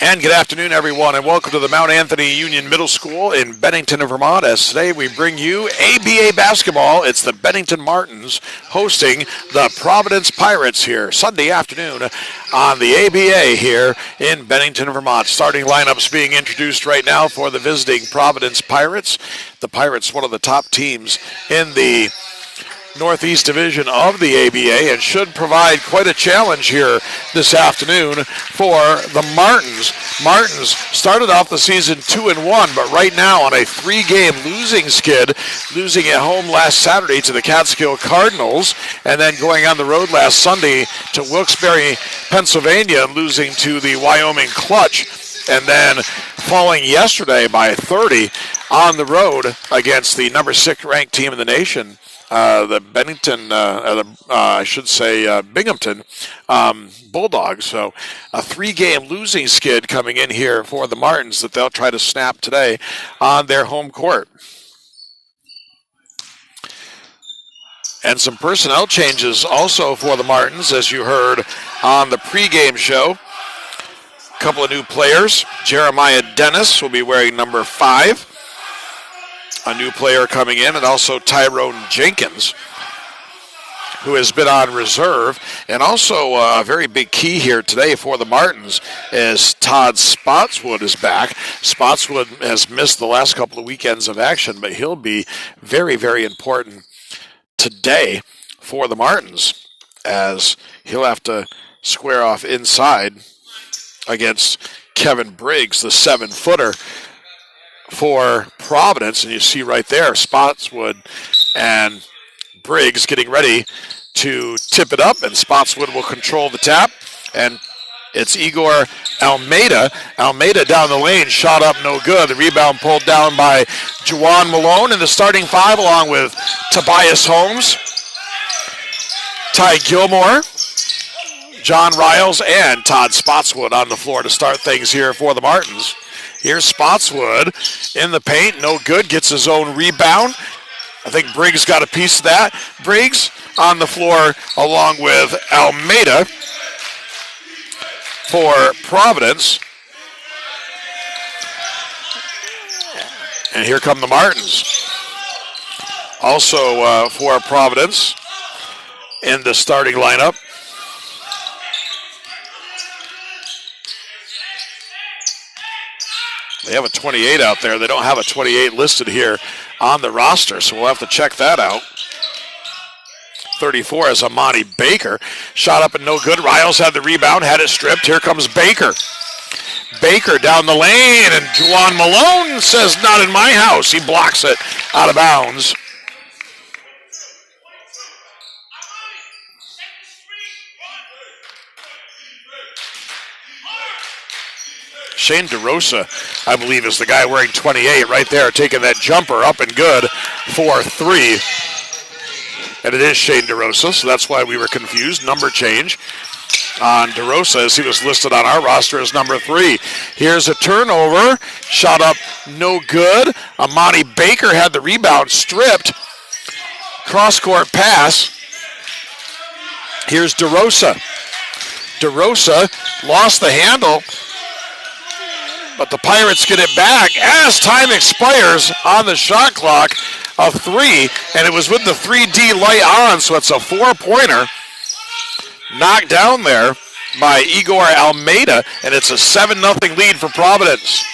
And good afternoon, everyone, and welcome to the Mount Anthony Union Middle School in Bennington, Vermont. As today we bring you ABA basketball. It's the Bennington Martins hosting the Providence Pirates here Sunday afternoon on the ABA here in Bennington, Vermont. Starting lineups being introduced right now for the visiting Providence Pirates. The Pirates, one of the top teams in the Northeast Division of the ABA, and should provide quite a challenge here this afternoon for the Martins. Martins started off the season 2-1, but right now on a 3-game losing skid, losing at home last Saturday to the Catskill Cardinals, and then going on the road last Sunday to Wilkes-Barre, Pennsylvania, and losing to the Wyoming Clutch, and then falling yesterday by 30 on the road against the number 6 ranked team in the nation. The Binghamton Bulldogs. So a 3-game losing skid coming in here for the Martins that they'll try to snap today on their home court. And some personnel changes also for the Martins, as you heard on the pregame show. A couple of new players. Jeremiah Dennis will be wearing number 5. A new player coming in, and also Tyrone Jenkins, who has been on reserve. And also a very big key here today for the Martins is Todd Spotswood is back. Spotswood has missed the last couple of weekends of action, but he'll be very, very important today for the Martins, as he'll have to square off inside against Kevin Briggs, the 7-footer for Providence. And you see right there Spotswood and Briggs getting ready to tip it up, and Spotswood will control the tap, and it's Igor Almeida. Almeida down the lane, shot up, no good. The rebound pulled down by Juwan Malone in the starting 5, along with Tobias Holmes, Ty Gilmore, John Riles, and Todd Spotswood on the floor to start things here for the Martins. Here's Spotswood in the paint, no good, gets his own rebound. I think Briggs got a piece of that. Briggs on the floor along with Almeida for Providence. And here come the Martins. Also for Providence in the starting lineup. They have a 28 out there. They don't have a 28 listed here on the roster, so we'll have to check that out. 34 is Amani Baker. Shot up and no good. Riles had the rebound, had it stripped. Here comes Baker. Baker down the lane, and Juwan Malone says, "Not in my house." He blocks it out of bounds. Shane DeRosa, I believe, is the guy wearing 28 right there, taking that jumper up and good for 3. And it is Shane DeRosa, so that's why we were confused. Number change on DeRosa, as he was listed on our roster as number 3. Here's a turnover. Shot up, no good. Amani Baker had the rebound, stripped. Cross-court pass. Here's DeRosa. DeRosa lost the handle, but the Pirates get it back as time expires on the shot clock of 3, and it was with the 3D light on, so it's a 4-pointer knocked down there by Igor Almeida, and it's a 7-0 lead for Providence.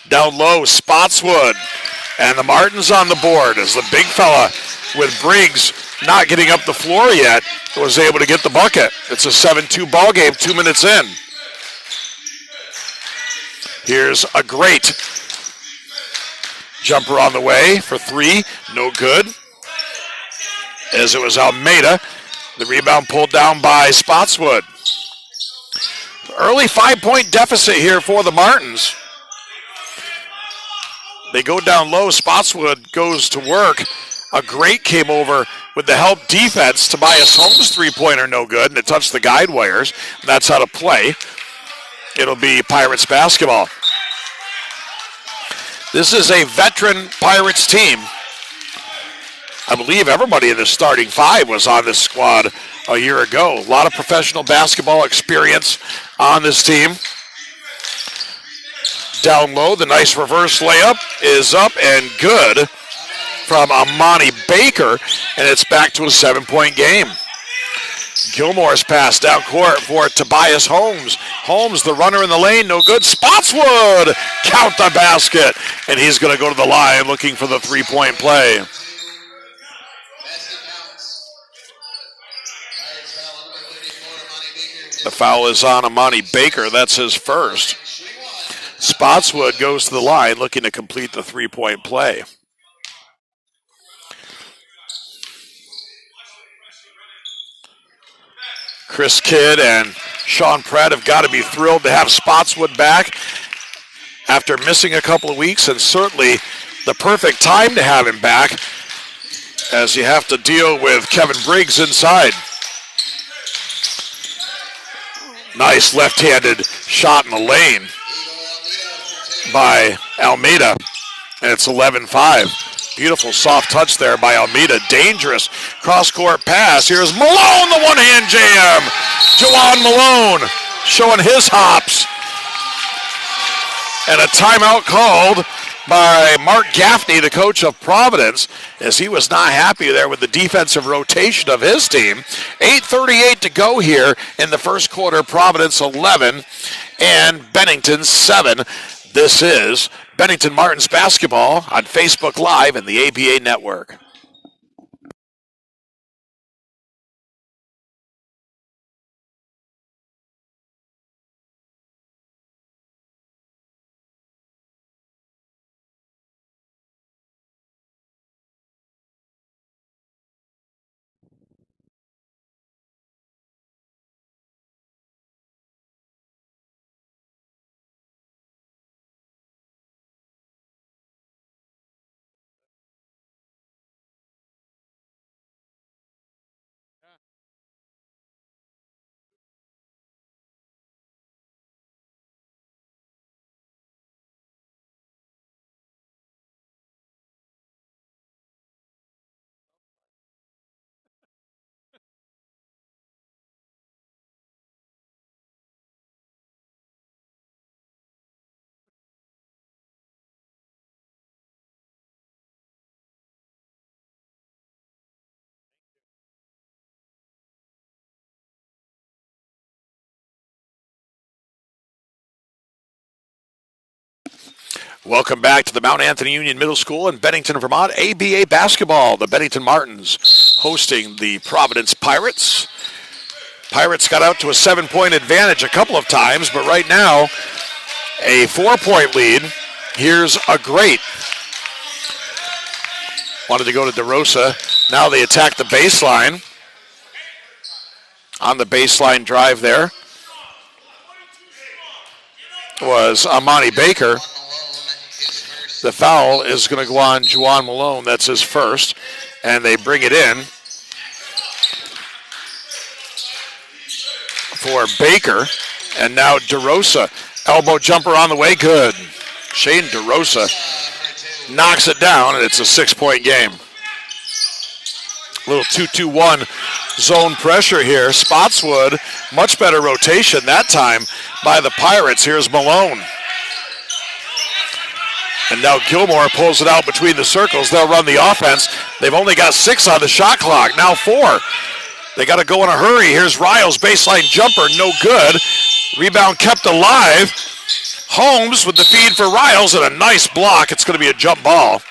Down low, Spotswood, and the Martins on the board as the big fella with Briggs not getting up the floor yet was able to get the bucket. It's a 7-2 ball game, 2 minutes in. Here's a great jumper on the way for 3, no good, as it was Almeida. The rebound pulled down by Spotswood. Early 5-point deficit here for the Martins. They go down low. Spotswood goes to work. A great came over with the help defense. Tobias Holmes' 3-pointer, no good, and it touched the guide wires. That's how to play. It'll be Pirates basketball. This is a veteran Pirates team. I believe everybody in the starting 5 was on this squad a year ago. A lot of professional basketball experience on this team. Down low, the nice reverse layup is up and good from Amani Baker, and it's back to a 7-point game. Gilmore's pass down court for Tobias Holmes. Holmes, the runner in the lane, no good. Spotswood, count the basket, and he's going to go to the line looking for the 3-point play. The foul is on Amani Baker. That's his first. Spotswood goes to the line looking to complete the 3-point play. Chris Kidd and Sean Pratt have got to be thrilled to have Spotswood back after missing a couple of weeks, and certainly the perfect time to have him back as you have to deal with Kevin Briggs inside. Nice left-handed shot in the lane by Almeida, and it's 11-5. Beautiful soft touch there by Almeida. Dangerous cross-court pass. Here's Malone, the one-hand jam. Juwan Malone showing his hops. And a timeout called by Mark Gaffney, the coach of Providence, as he was not happy there with the defensive rotation of his team. 8:38 to go here in the first quarter. Providence 11 and Bennington 7. This is Bennington Martins basketball on Facebook Live and the ABA Network. Welcome back to the Mount Anthony Union Middle School in Bennington, Vermont. ABA basketball. The Bennington Martins hosting the Providence Pirates. Pirates got out to a 7-point advantage a couple of times, but right now a 4-point lead. Here's a great. Wanted to go to DeRosa. Now they attack the baseline. On the baseline drive there was Amani Baker. The foul is going to go on Juwan Malone. That's his first. And they bring it in for Baker. And now DeRosa. Elbow jumper on the way. Good. Shane DeRosa knocks it down, and it's a 6-point game. A little 2-2-1 zone pressure here. Spotswood, much better rotation that time by the Pirates. Here's Malone. And now Gilmore pulls it out between the circles. They'll run the offense. They've only got 6 on the shot clock, now 4. They got to go in a hurry. Here's Riles, baseline jumper, no good. Rebound kept alive. Holmes with the feed for Riles and a nice block. It's going to be a jump ball.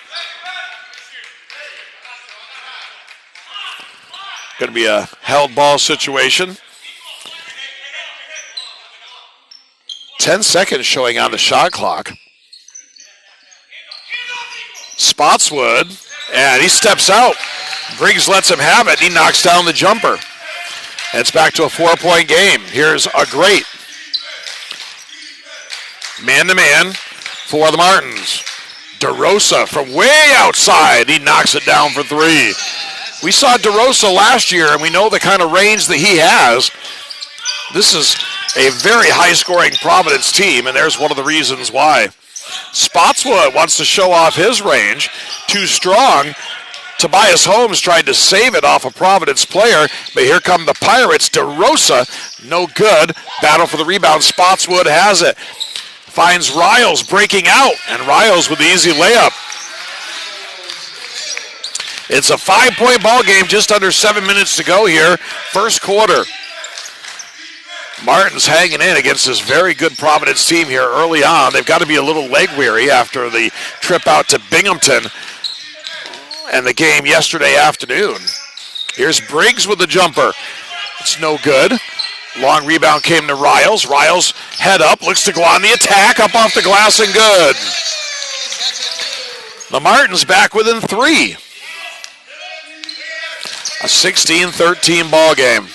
Going to be a held ball situation. 10 seconds showing on the shot clock. Spotswood, and he steps out. Briggs lets him have it. He knocks down the jumper. And it's back to a 4-point game. Here's a great man-to-man for the Martins. DeRosa from way outside. He knocks it down for 3. We saw DeRosa last year, and we know the kind of range that he has. This is a very high-scoring Providence team, and there's one of the reasons why. Spotswood wants to show off his range. Too strong. Tobias Holmes tried to save it off a Providence player, but here come the Pirates. DeRosa, no good. Battle for the rebound. Spotswood has it. finds Riles breaking out, and Riles with the easy layup. It's a 5-point ball game, just under 7 minutes to go here, first quarter. Martin's hanging in against this very good Providence team here early on. They've got to be a little leg weary after the trip out to Binghamton and the game yesterday afternoon. Here's Briggs with the jumper. It's no good. Long rebound came to Riles. Riles head up, looks to go on the attack, up off the glass and good. The Martins back within 3. A 16-13 ball game.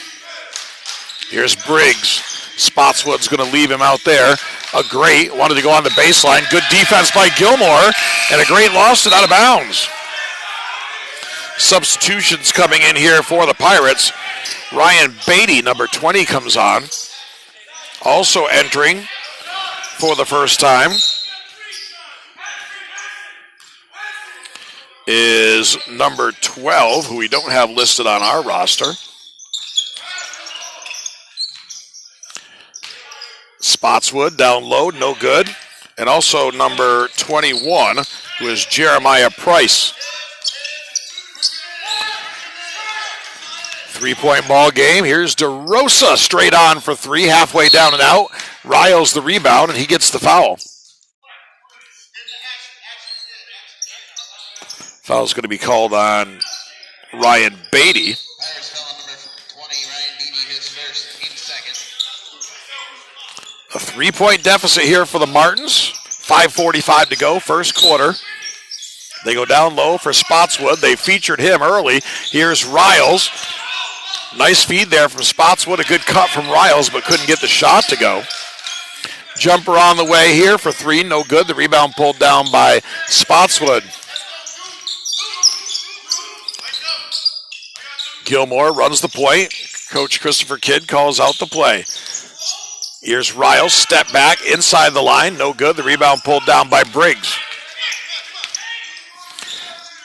Here's Briggs. Spotswood's going to leave him out there. A great, wanted to go on the baseline. Good defense by Gilmore, and a great loss and out of bounds. Substitutions coming in here for the Pirates. Ryan Beatty, number 20, comes on. Also entering for the first time is number 12, who we don't have listed on our roster. Spotswood down low, no good. And also number 21, who is Jeremiah Price. 3-point ball game. Here's DeRosa straight on for 3, halfway down and out. Riles the rebound, and he gets the foul. Foul's going to be called on Ryan Beatty. A 3-point deficit here for the Martins. 5:45 to go, first quarter. They go down low for Spotswood. They featured him early. Here's Riles. Nice feed there from Spotswood. A good cut from Riles, but couldn't get the shot to go. Jumper on the way here for 3, no good. The rebound pulled down by Spotswood. Gilmore runs the point. Coach Christopher Kidd calls out the play. Here's Riles, step back inside the line, no good. The rebound pulled down by Briggs.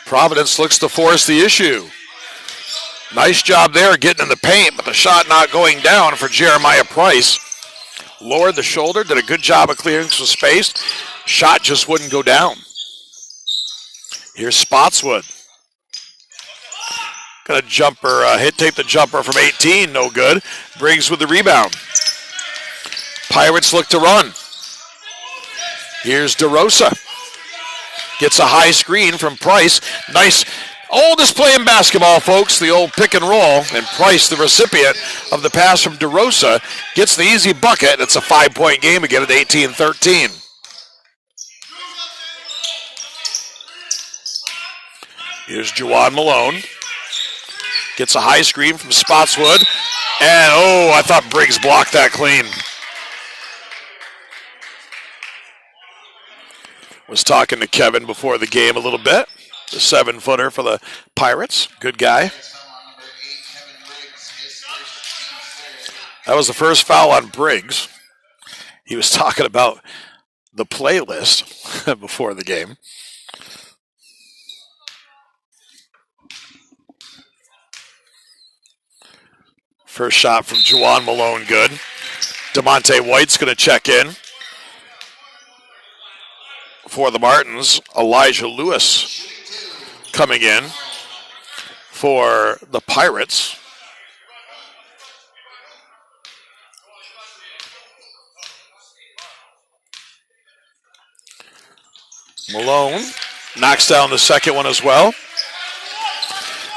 Providence looks to force the issue. Nice job there getting in the paint, but the shot not going down for Jeremiah Price. Lowered the shoulder, did a good job of clearing some space. Shot just wouldn't go down. Here's Spotswood. Got a jumper, take the jumper from 18, no good. Briggs with the rebound. Pirates look to run. Here's DeRosa. Gets a high screen from Price. Nice oldest play in basketball, folks, the old pick and roll. And Price, the recipient of the pass from DeRosa, gets the easy bucket. It's a 5-point game again at 18-13. Here's Juwan Malone. Gets a high screen from Spotswood. And, I thought Briggs blocked that clean. Was talking to Kevin before the game a little bit. The 7-footer for the Pirates. Good guy. That was the first foul on Briggs. He was talking about the playlist before the game. First shot from Juwan Malone, good. DeMonte White's going to check in. For the Martins, Elijah Lewis coming in for the Pirates. Malone knocks down the second one as well.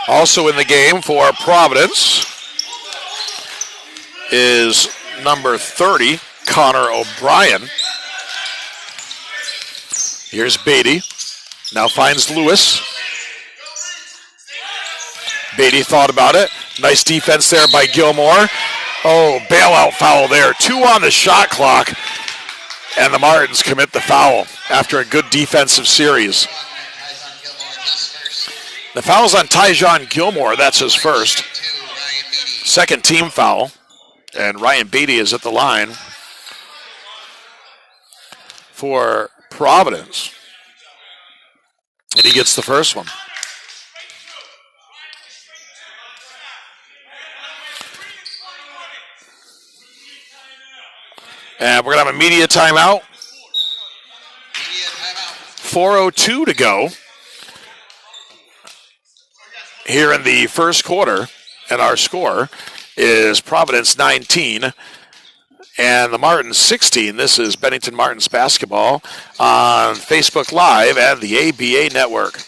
Also in the game for Providence is number 30, Connor O'Brien. Here's Beatty. Now finds Lewis. Beatty thought about it. Nice defense there by Gilmore. Bailout foul there. 2 on the shot clock. And the Martins commit the foul after a good defensive series. The foul's on Tyjon Gilmore. That's his first. Second team foul. And Ryan Beatty is at the line for Providence. And he gets the first one. And we're going to have a media timeout 4:02 to go here in the first quarter, and our score is Providence 19 and the Martins 16. This is Bennington Martins basketball on Facebook Live and the ABA Network.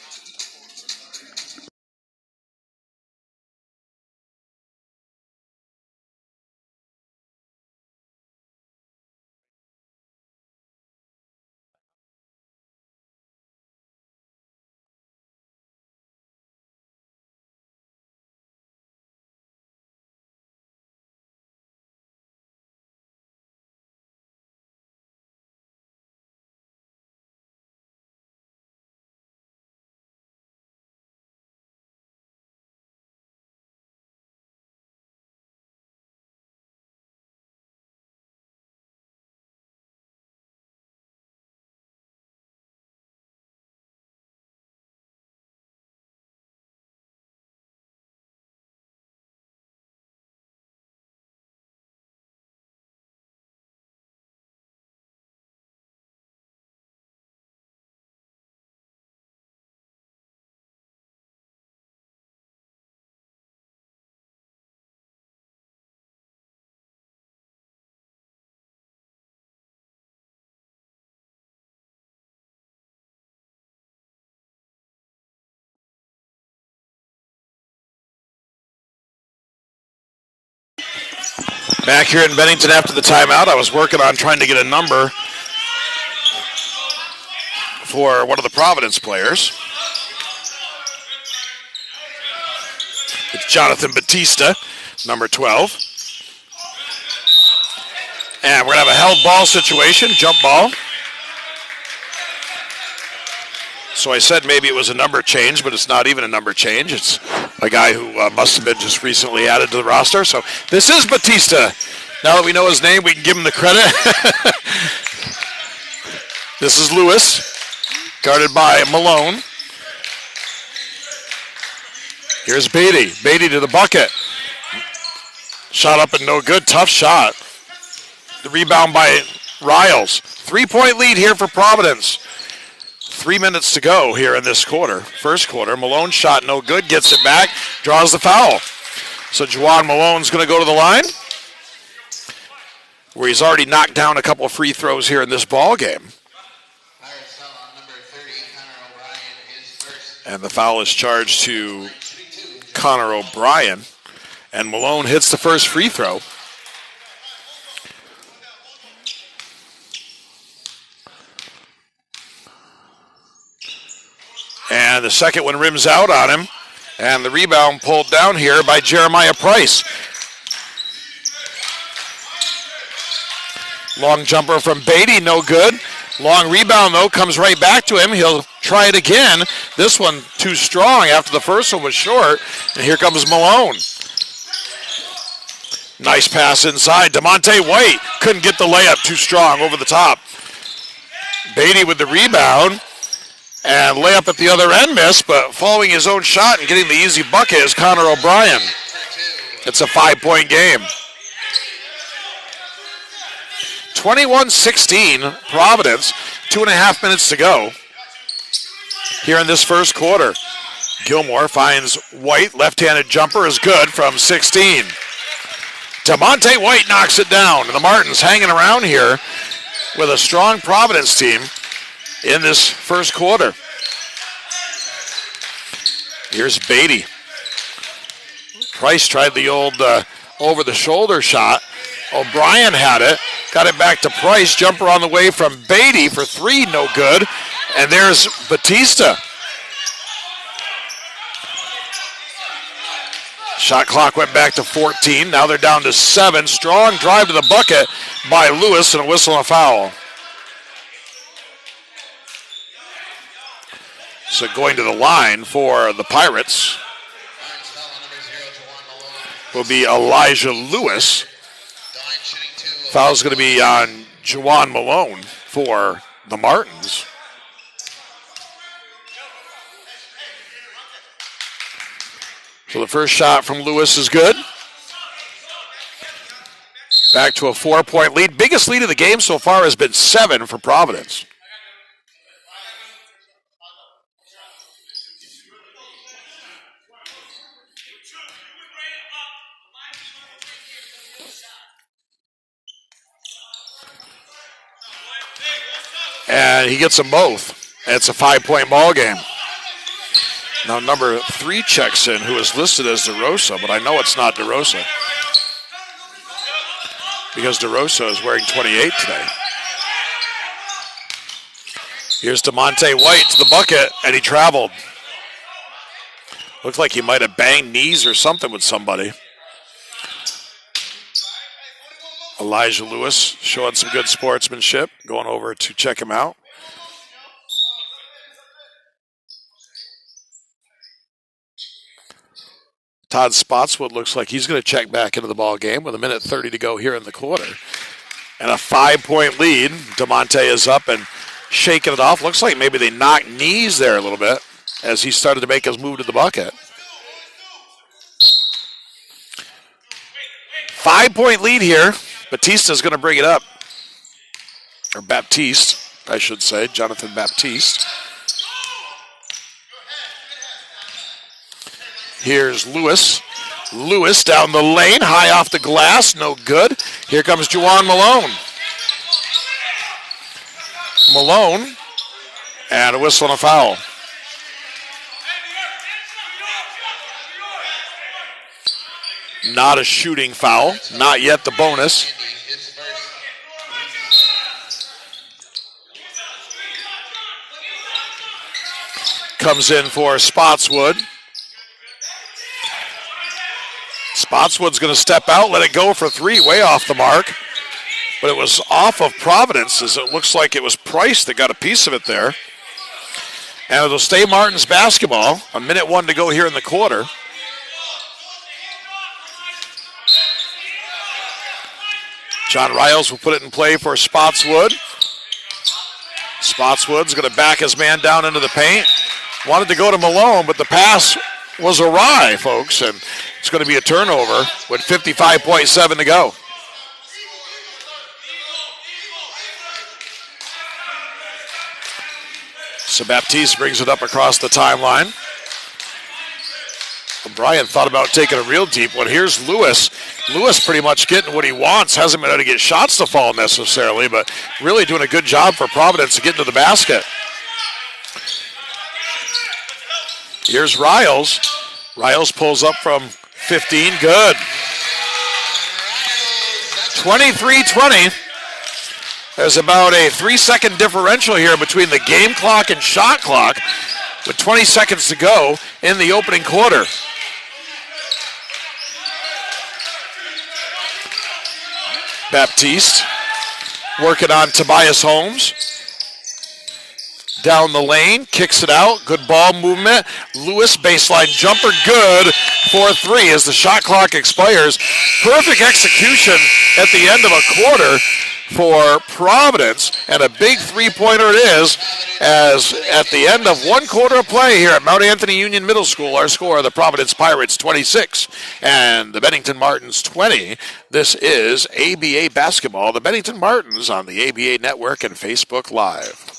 Back here in Bennington after the timeout, I was working on trying to get a number for one of the Providence players. It's Jonathan Batista, number 12. And we're going to have a held ball situation, jump ball. So I said maybe it was a number change, but it's not even a number change. It's a guy who must have been just recently added to the roster. So this is Batista. Now that we know his name, we can give him the credit. This is Lewis, guarded by Malone. Here's Beatty. Beatty to the bucket. Shot up and no good. Tough shot. The rebound by Riles. 3-point lead here for Providence. 3 minutes to go here in this quarter. First quarter. Malone shot no good. Gets it back. Draws the foul. So Juwan Malone's going to go to the line, where he's already knocked down a couple of free throws here in this ball game. And the foul is charged to Connor O'Brien. And Malone hits the first free throw. And the second one rims out on him. And the rebound pulled down here by Jeremiah Price. Long jumper from Beatty, no good. Long rebound, though, comes right back to him. He'll try it again. This one too strong after the first one was short. And here comes Malone. Nice pass inside. DeMonte White couldn't get the layup, too strong over the top. Beatty with the rebound. And layup at the other end missed, but following his own shot and getting the easy bucket is Connor O'Brien. It's a 5-point game. 21-16, Providence. 2.5 minutes to go here in this first quarter. Gilmore finds White. Left-handed jumper is good from 16. DeMonte White knocks it down. And the Martins hanging around here with a strong Providence team in this first quarter. Here's Beatty. Price tried the old over-the-shoulder shot. O'Brien had it. Got it back to Price. Jumper on the way from Beatty for three. No good. And there's Batista. Shot clock went back to 14. Now they're down to 7. Strong drive to the bucket by Lewis and a whistle and a foul. So going to the line for the Pirates will be Elijah Lewis. Foul's going to be on Juwan Malone for the Martins. So the first shot from Lewis is good. Back to a 4-point lead. Biggest lead of the game so far has been 7 for Providence. And he gets them both. It's a 5-point ball game. Now number 3 checks in, who is listed as DeRosa, but I know it's not DeRosa because DeRosa is wearing 28 today. Here's DeMonte White to the bucket, and he traveled. Looked like he might have banged knees or something with somebody. Elijah Lewis showing some good sportsmanship, going over to check him out. Todd Spotswood looks like he's going to check back into the ball game with 1:30 to go here in the quarter. And a 5-point lead. DeMonte is up and shaking it off. Looks like maybe they knocked knees there a little bit as he started to make his move to the bucket. 5-point lead here. Batista's going to bring it up. Or Baptiste, I should say. Jonathan Baptiste. Here's Lewis. Lewis down the lane, high off the glass, no good. Here comes Juwan Malone. Malone, and a whistle and a foul. Not a shooting foul, not yet the bonus. Comes in for Spotswood. Spotswood's going to step out, let it go for 3, way off the mark. But it was off of Providence, as it looks like it was Price that got a piece of it there. And it'll stay Martin's basketball. 1:01 to go here in the quarter. John Riles will put it in play for Spotswood. Spotswood's going to back his man down into the paint. Wanted to go to Malone, but the pass was awry, folks, and it's going to be a turnover with 55.7 to go. So Baptiste brings it up across the timeline. O'Brien thought about taking a real deep one. Here's Lewis. Lewis pretty much getting what he wants. Hasn't been able to get shots to fall necessarily, but really doing a good job for Providence to get into the basket. Here's Riles. Riles pulls up from 15. Good. 23-20. There's about a 3-second differential here between the game clock and shot clock with 20 seconds to go in the opening quarter. Baptiste working on Tobias Holmes. Down the lane, kicks it out, good ball movement. Lewis, baseline jumper, good for 3 as the shot clock expires. Perfect execution at the end of a quarter for Providence, and a big three-pointer it is, as at the end of 1 quarter of play here at Mount Anthony Union Middle School, our score, the Providence Pirates 26 and the Bennington Martins 20. This is ABA Basketball, the Bennington Martins on the ABA Network and Facebook Live.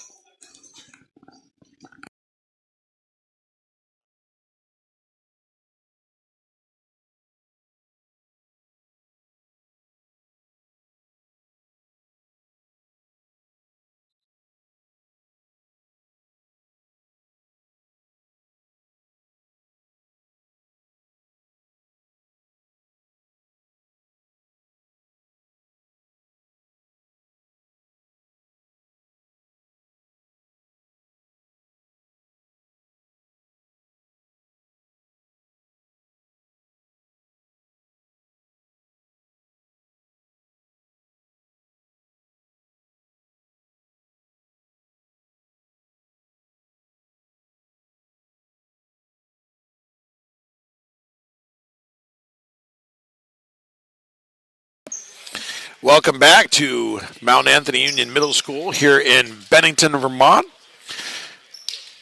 Welcome back to Mount Anthony Union Middle School here in Bennington, Vermont.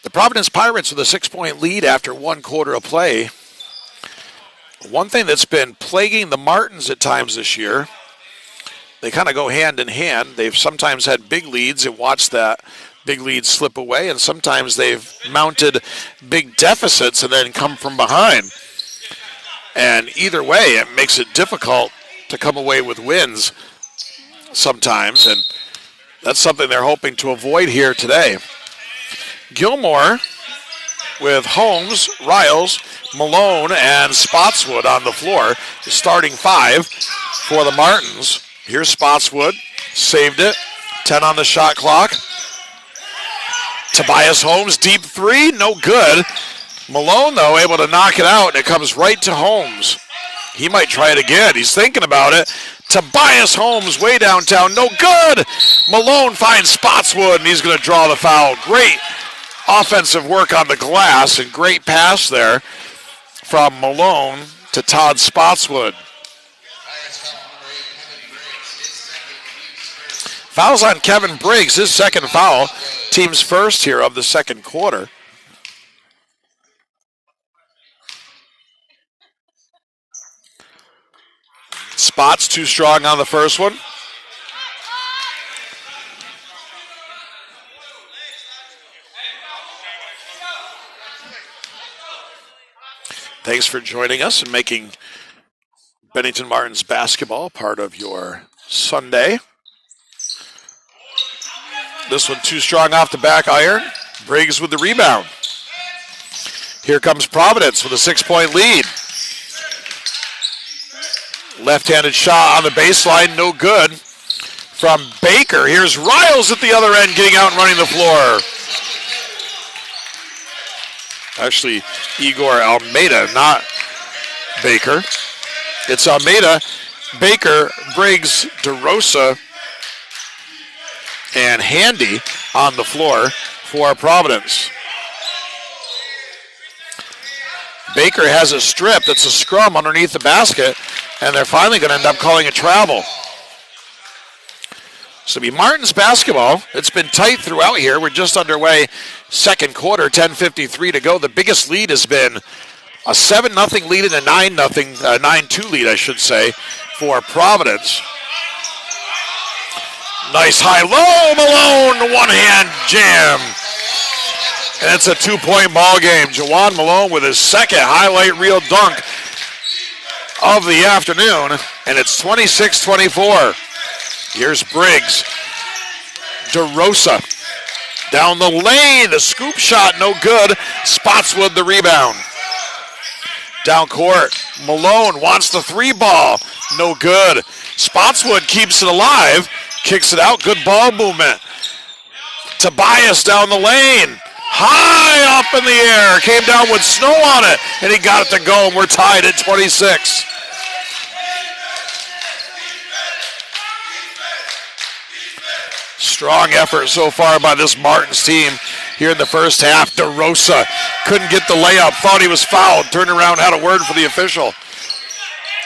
The Providence Pirates with a 6-point lead after 1 quarter of play. One thing that's been plaguing the Martins at times this year, they kind of go hand in hand. They've sometimes had big leads and watched that big lead slip away, and sometimes they've mounted big deficits and then come from behind. And either way, it makes it difficult to come away with wins sometimes. And That's something they're hoping to avoid here today. Gilmore with Holmes, Riles, Malone, and Spotswood on the floor. The starting five for the Martins. Here's Spotswood. Saved it. 10 on the shot clock. Tobias Holmes, deep three. No good. Malone, though, able to knock it out, and it comes right to Holmes. He might try it again. He's thinking about it. Tobias Holmes way downtown. No good. Malone finds Spotswood, and he's going to draw the foul. Great offensive work on the glass and great pass there from Malone to Todd Spotswood. Fouls on Kevin Briggs, his second foul. Team's first here of the second quarter. Spots too strong on the first one. Thanks for joining us and making Bennington Martins basketball part of your Sunday. This one too strong off the back iron. Briggs with the rebound. Here comes Providence with a 6-point lead. Left-handed shot on the baseline, no good. From Baker, here's Riles at the other end getting out and running the floor. Actually, Igor Almeida, not Baker. It's Almeida, Baker, Briggs, DeRosa, and Handy on the floor for Providence. Baker has a strip that's a scrum underneath the basket, and they're finally going to end up calling a travel. So it'll be Martins basketball. It's been tight throughout here. We're just underway second quarter, 10:53 to go. The biggest lead has been a 7-0 lead and a 9-2 lead, I should say, for Providence. Nice high-low, Malone, one-hand jam. And it's a 2-point ball game. Jawan Malone with his second highlight reel dunk of the afternoon, and it's 26-24. Here's Briggs. DeRosa down the lane. The scoop shot, no good. Spotswood the rebound. Down court, Malone wants the three ball. No good. Spotswood keeps it alive. Kicks it out. Good ball movement. Tobias down the lane. High up in the air. Came down with snow on it, and he got it to go, and we're tied at 26. Strong effort so far by this Martins team here in the first half. DeRosa couldn't get the layup. Thought he was fouled. Turned around, had a word for the official.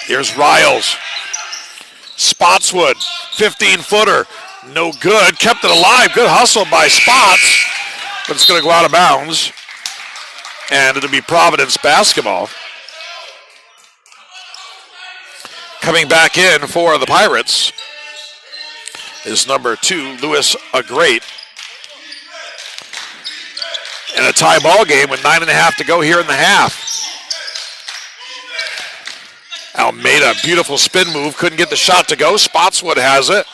Here's Riles. Spotswood, 15-footer. No good. Kept it alive. Good hustle by Spots. But it's going to go out of bounds. And it'll be Providence basketball. Coming back in for the Pirates is number 2, Lewis Agrate. In a tie ball game with 9.5 to go here in the half. Almeida, beautiful spin move. Couldn't get the shot to go. Spotswood has it.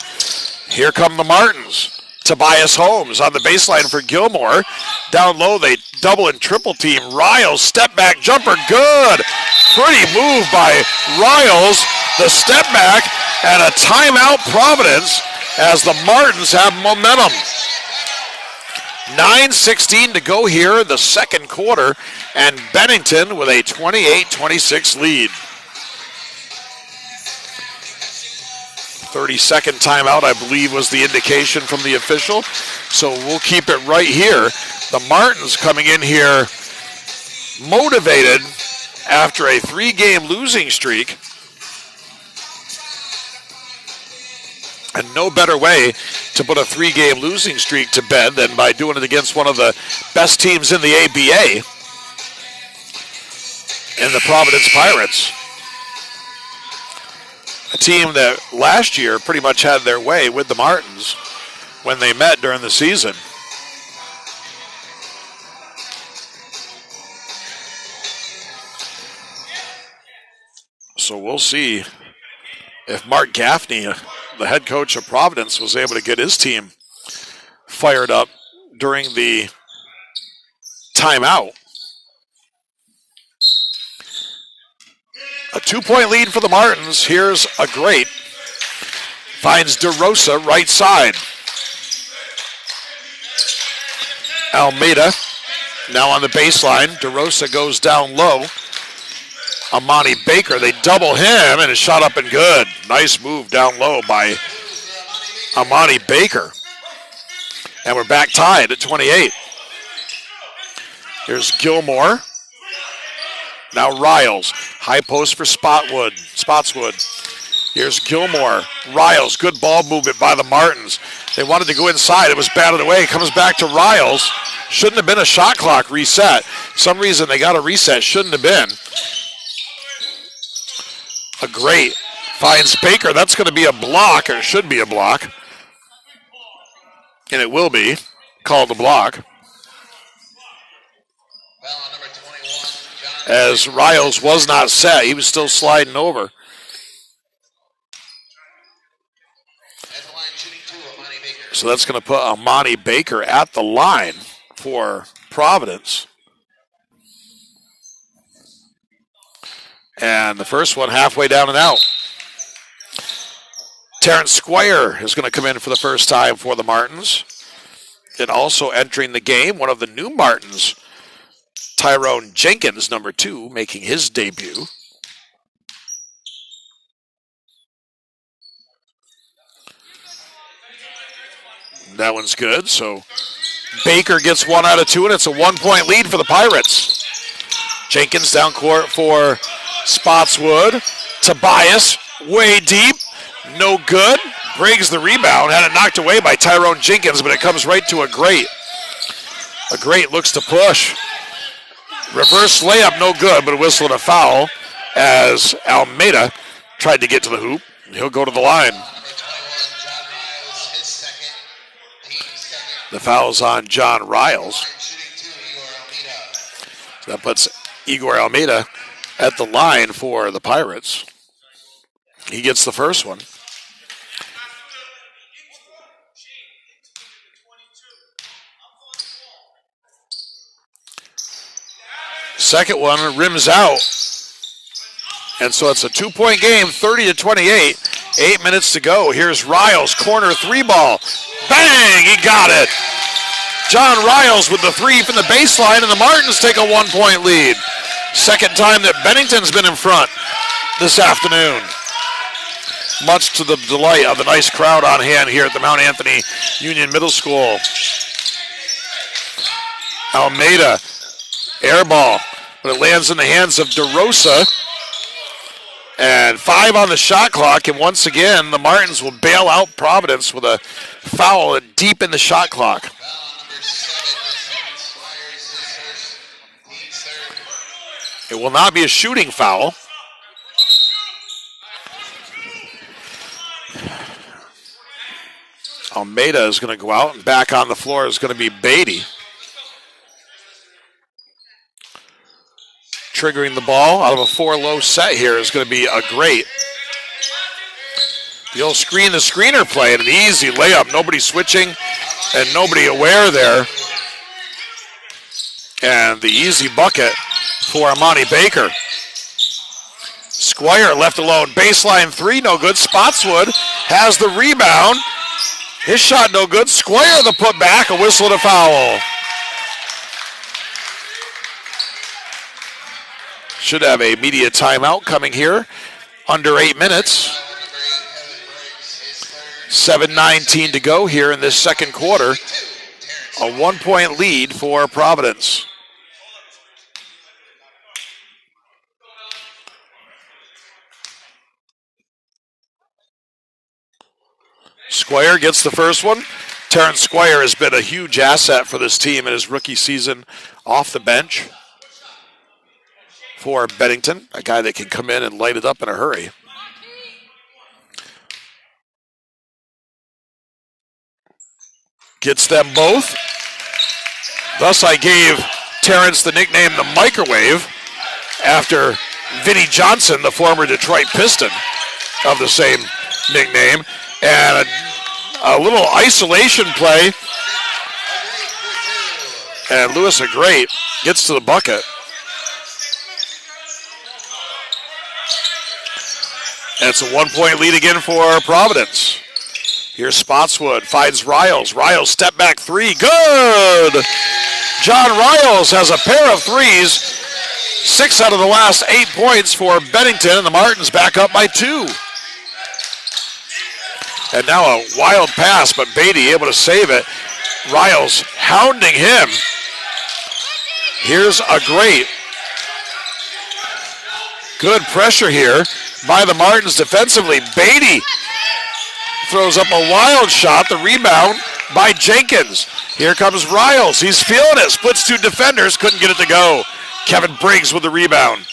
Here come the Martins. Tobias Holmes on the baseline for Gilmore. Down low, they double and triple team. Riles, step back jumper, good. Pretty move by Riles. The step back and a timeout Providence as the Martins have momentum. 9:16 to go here in the second quarter, and Bennington with a 28-26 lead. 30-second timeout, I believe, was the indication from the official. So we'll keep it right here. The Martins coming in here motivated after a 3-game losing streak. And no better way to put a 3-game losing streak to bed than by doing it against one of the best teams in the ABA, in the Providence Pirates. A team that last year pretty much had their way with the Martins when they met during the season. So we'll see if Mark Gaffney, the head coach of Providence, was able to get his team fired up during the timeout. A 2-point lead for the Martins. Here's a great. Finds DeRosa right side. Almeida now on the baseline. DeRosa goes down low. Amani Baker, they double him, and it's shot up and good. Nice move down low by Amani Baker. And we're back tied at 28. Here's Gilmore. Now Riles. High post for Spotswood. Here's Gilmore. Riles. Good ball movement by the Martins. They wanted to go inside. It was batted away. Comes back to Riles. Shouldn't have been a shot clock reset. Some reason they got a reset. Shouldn't have been. A great. Finds Baker. That's going to be a block, or it should be a block. And it will be called a block. As Riles was not set. He was still sliding over. So that's going to put Amani Baker at the line for Providence. And the first one halfway down and out. Terrence Squire is going to come in for the first time for the Martins. And also entering the game, one of the new Martins, Tyrone Jenkins, number 2, making his debut. That one's good. So Baker gets 1 out of 2, and it's a 1-point lead for the Pirates. Jenkins down court for Spotswood. Tobias, way deep. No good. Briggs the rebound. Had it knocked away by Tyrone Jenkins, but it comes right to a great. A great looks to push. Reverse layup, no good, but a whistle and a foul as Almeida tried to get to the hoop. He'll go to the line. The foul's on John Riles. So that puts Igor Almeida at the line for the Pirates. He gets the first one. Second one rims out. And so it's a 2-point game, 30-28. 8 minutes to go. Here's Riles, corner 3-ball. Bang! He got it. John Riles with the 3 from the baseline, and the Martins take a 1-point lead. Second time that Bennington's been in front this afternoon. Much to the delight of the nice crowd on hand here at the Mount Anthony Union Middle School. Almeida, air ball, but it lands in the hands of DeRosa. And 5 on the shot clock, and once again, the Martins will bail out Providence with a foul deep in the shot clock. It will not be a shooting foul. Almeida is going to go out, and back on the floor is going to be Beatty. Triggering the ball out of a 4-low set here is going to be a great. The old screener play and an easy layup. Nobody switching and nobody aware there. And the easy bucket for Amani Baker. Squire left alone. Baseline 3, no good. Spotswood has the rebound. His shot no good. Squire the putback, a whistle and a foul. Should have a media timeout coming here. Under 8 minutes. 7:19 to go here in this second quarter. A 1-point lead for Providence. Squire gets the first one. Terrence Squire has been a huge asset for this team in his rookie season off the bench. For Bennington, a guy that can come in and light it up in a hurry. Gets them both. Thus I gave Terrence the nickname the Microwave after Vinnie Johnson, the former Detroit Piston, of the same nickname. And a little isolation play And Lewis, a great, gets to the bucket. And it's a 1-point lead again for Providence. Here's Spotswood, finds Riles. Riles, step back three, good! John Riles has a pair of threes. 6 out of the last 8 points for Bennington, and the Martins back up by 2. And now a wild pass, but Beatty able to save it. Riles hounding him. Here's a great. Good pressure here by the Martins defensively. Beatty throws up a wild shot. The rebound by Jenkins. Here comes Riles. He's feeling it. Splits 2 defenders. Couldn't get it to go. Kevin Briggs with the rebound.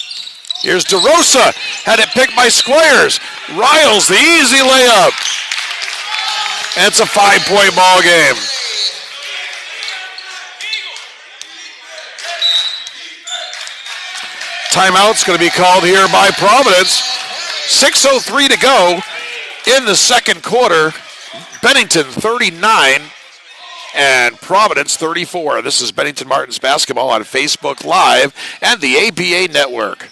Here's DeRosa. Had it picked by Squires. Riles, the easy layup. And it's a 5-point ball game. Timeout's going to be called here by Providence. 6:03 to go in the second quarter. Bennington 39 and Providence 34. This is Bennington Martins basketball on Facebook Live and the ABA Network.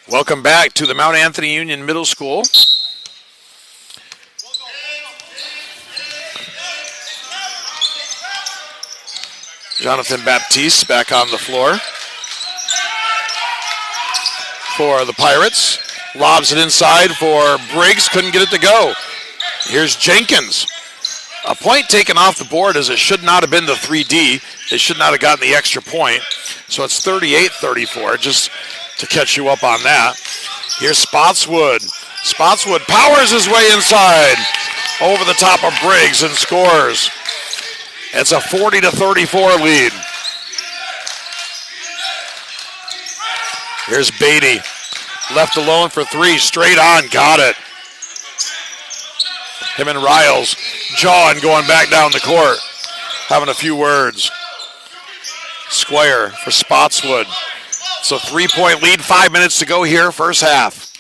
Welcome back to the Mount Anthony Union Middle School. Jonathan Baptiste back on the floor for the Pirates. Lobs it inside for Briggs. Couldn't get it to go. Here's Jenkins. A point taken off the board as it should not have been the 3D. They should not have gotten the extra point. So it's 38-34, just to catch you up on that. Here's Spotswood. Spotswood powers his way inside over the top of Briggs and scores. It's a 40-34 lead. Here's Beatty. Left alone for 3. Straight on. Got it. Him and Riles jawing going back down the court. Having a few words. Squire for Spotswood. It's a 3-point lead. 5 minutes to go here. First half.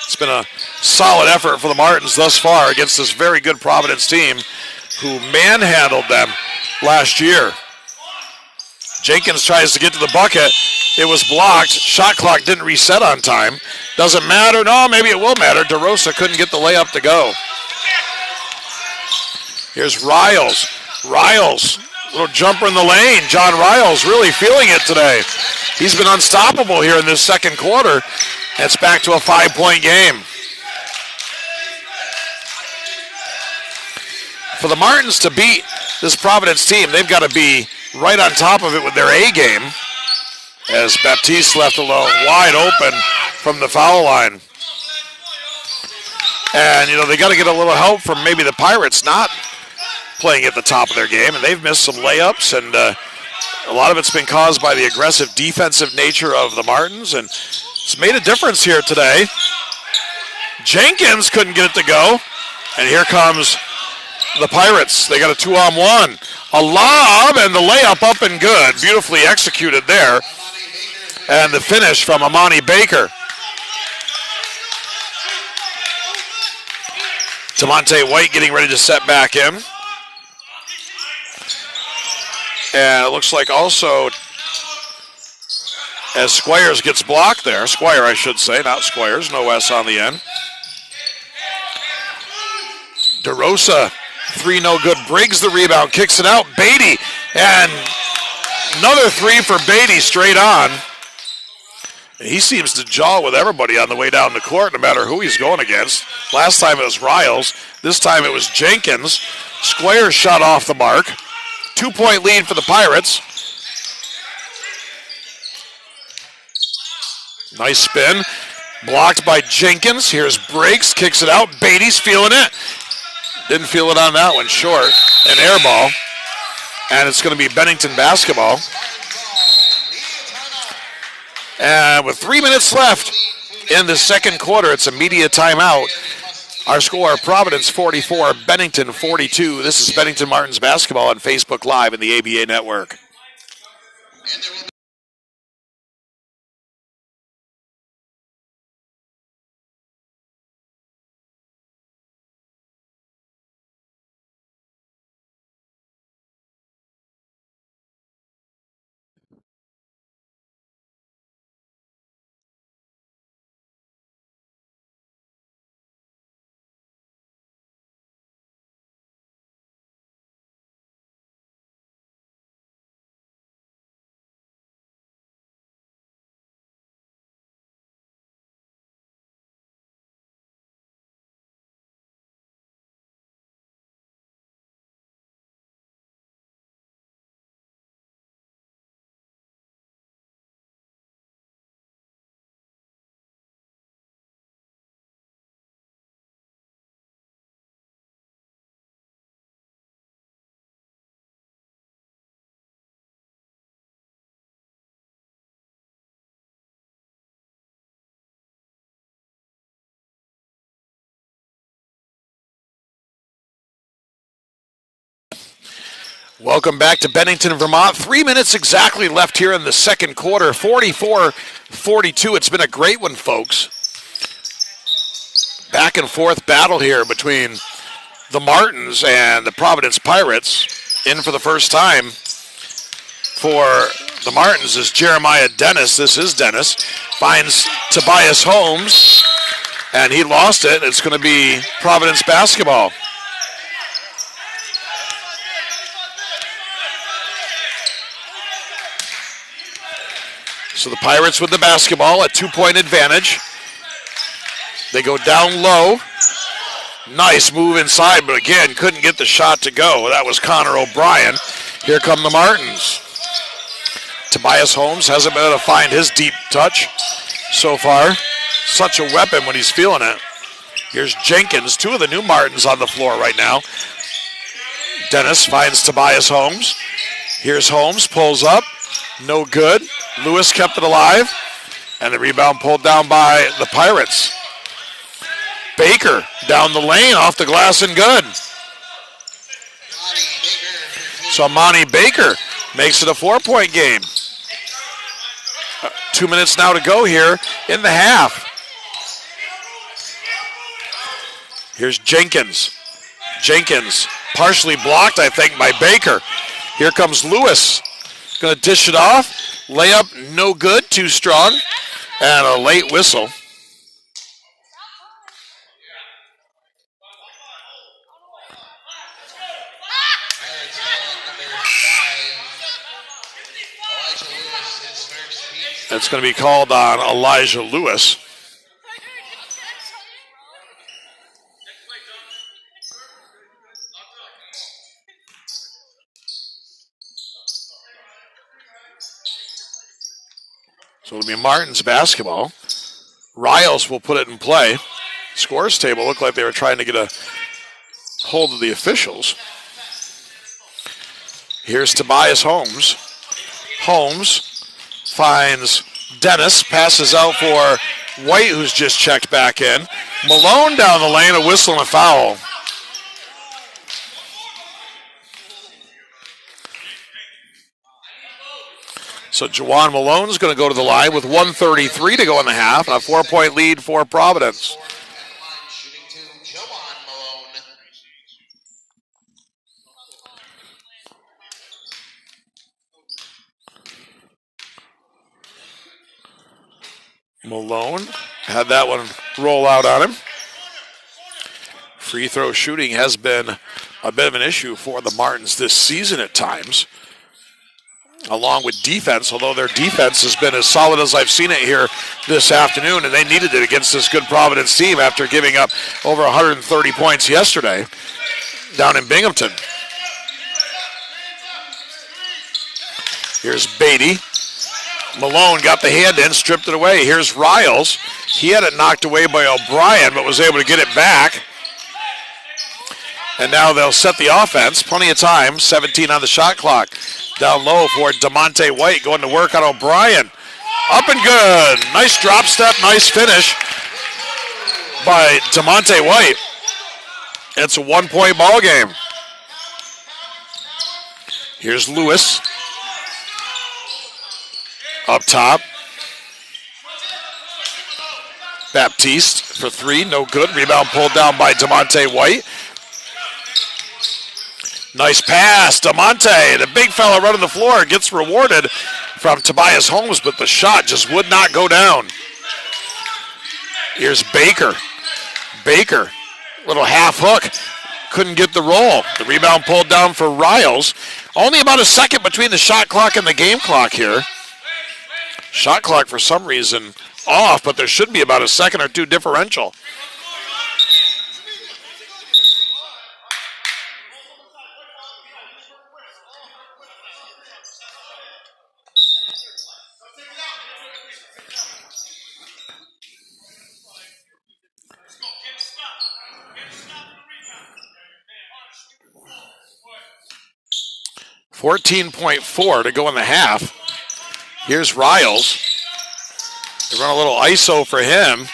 It's been a solid effort for the Martins thus far against this very good Providence team who manhandled them last year. Jenkins tries to get to the bucket. It was blocked. Shot clock didn't reset on time. Doesn't matter. No, maybe it will matter. DeRosa couldn't get the layup to go. Here's Riles. Riles, little jumper in the lane. John Riles really feeling it today. He's been unstoppable here in this second quarter. It's back to a 5-point game. For the Martins to beat this Providence team, they've got to be right on top of it with their A game. As Baptiste left alone, wide open from the foul line. And, they got to get a little help from maybe the Pirates not playing at the top of their game. And they've missed some layups, and a lot of it's been caused by the aggressive defensive nature of the Martins. And it's made a difference here today. Jenkins couldn't get it to go. And here comes the Pirates. They got a 2-on-1. A lob and the layup up and good. Beautifully executed there. And the finish from Amani Baker. Tamonte White getting ready to set back in. And it looks like also as Squires gets blocked there. Squire, I should say, not Squires. No S on the end. DeRosa, 3 no good. Briggs the rebound, kicks it out. Beatty, and another 3 for Beatty straight on. He seems to jaw with everybody on the way down the court, no matter who he's going against. Last time it was Riles. This time it was Jenkins. Squires shot off the mark. 2-point lead for the Pirates. Nice spin. Blocked by Jenkins. Here's Briggs. Kicks it out. Beatty's feeling it. Didn't feel it on that one. Short. An air ball. And it's going to be Bennington basketball. And with 3 minutes left in the second quarter, it's a media timeout. Our score, Providence 44, Bennington 42. This is Bennington Martins basketball on Facebook Live and the ABA Network. Welcome back to Bennington, Vermont. 3 minutes exactly left here in the second quarter. 44-42. It's been a great one, folks. Back and forth battle here between the Martins and the Providence Pirates. In for the first time for the Martins is Jeremiah Dennis. This is Dennis. Finds Tobias Holmes, and he lost it. It's going to be Providence basketball. So the Pirates with the basketball, a 2-point advantage. They go down low. Nice move inside, but again, couldn't get the shot to go. That was Connor O'Brien. Here come the Martins. Tobias Holmes hasn't been able to find his deep touch so far. Such a weapon when he's feeling it. Here's Jenkins, 2 of the new Martins on the floor right now. Dennis finds Tobias Holmes. Here's Holmes, pulls up. No good. Lewis kept it alive. And the rebound pulled down by the Pirates. Baker down the lane, off the glass and good. So Monty Baker makes it a 4-point game. 2 minutes now to go here in the half. Here's Jenkins. Jenkins partially blocked, I think, by Baker. Here comes Lewis. Going to dish it off. Layup no good, too strong. And a late whistle. It's going to be called on Elijah Lewis. So it'll be Martins basketball. Riles will put it in play. Scores table looked like they were trying to get a hold of the officials. Here's Tobias Holmes. Holmes finds Dennis, passes out for White, who's just checked back in. Malone down the lane, a whistle and a foul. So Jawan Malone's going to go to the line with 1:33 to go in the half, and a 4-point lead for Providence. Malone had that one roll out on him. Free throw shooting has been a bit of an issue for the Martins this season at times, along with defense, although their defense has been as solid as I've seen it here this afternoon, and they needed it against this good Providence team after giving up over 130 points yesterday down in Binghamton. Here's Beatty. Malone got the hand in, stripped it away. Here's Riles. He had it knocked away by O'Brien, but was able to get it back. And now they'll set the offense. Plenty of time. 17 on the shot clock. Down low for DeMonte White going to work on O'Brien. Up and good. Nice drop step, nice finish by DeMonte White. It's a 1-point ball game. Here's Lewis. Up top. Baptiste for three, no good. Rebound pulled down by DeMonte White. Nice pass, DeMonte, the big fella running the floor, gets rewarded from Tobias Holmes, but the shot just would not go down. Here's Baker. Baker, little half hook, couldn't get the roll. The rebound pulled down for Riles. Only about a second between the shot clock and the game clock here. Shot clock for some reason off, but there should be about a second or two differential. .4 to go in the half. Here's Riles. They run a little ISO for him.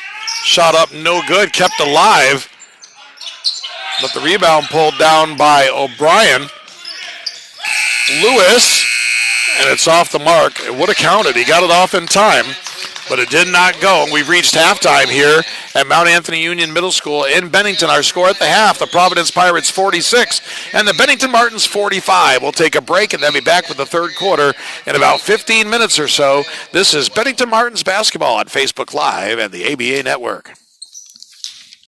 Shot up, no good, kept alive. But the rebound pulled down by O'Brien. Lewis, and it's off the mark. It would have counted. He got it off in time, but it did not go. We've reached halftime here at Mount Anthony Union Middle School in Bennington. Our score at the half, the Providence Pirates 46 and the Bennington Martins 45. We'll take a break and then be back with the third quarter in about 15 minutes or so. This is Bennington Martins basketball on Facebook Live and the ABA Network.